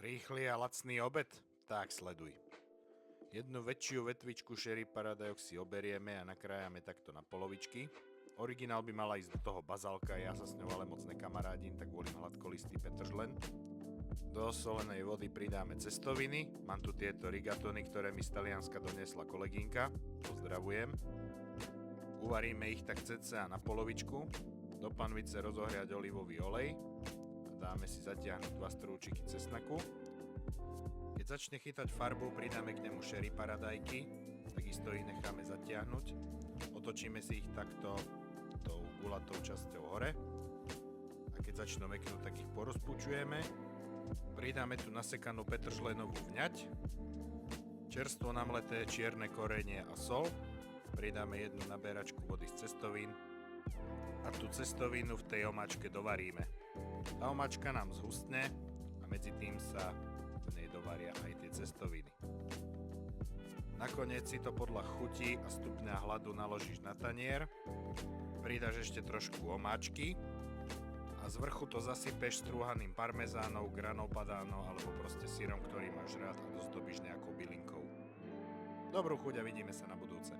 Rýchly a lacný obed? Tak sleduj. Jednu väčšiu vetvičku Sherry Paradajok si oberieme a nakrájame takto na polovičky. Originál by mala ísť do toho bazálka, ja sa s ňou ale moc nekamarádim, tak volím hladkolistý petržlen. Do osolenej vody pridáme cestoviny, mám tu tieto rigatony, ktoré mi z Talianska doniesla kolegynka, pozdravujem. Uvaríme ich tak cca na polovičku, do panvice rozohriať olivový olej a dáme si zatiahnuť 2 strúčiky cesnaku. Keď začne chytať farbu, pridáme k nemu Sherry Paradajky, takisto ich necháme zatiahnuť, otočíme si ich takto tou gulatou časťou hore a keď začnú meknúť, tak ich porozpučujeme. Pridáme tu nasekanú petržlenovú vňať, čerstvo namleté čierne korenie a sol, pridáme jednu naberačku vody z cestovín a tú cestovinu v tej omáčke dovaríme. Tá omáčka nám zhustne a medzi tým sa v nej dovaria aj tie cestoviny. Nakoniec si to podľa chutí a stupňa hladu naložíš na tanier, pridáš ešte trošku omáčky a z vrchu to zasypeš strúhaným parmezánom, granou padano alebo proste syrom, ktorý máš rád a dozdobíš nejakou bylinkou. Dobrú chuť a vidíme sa na budúce.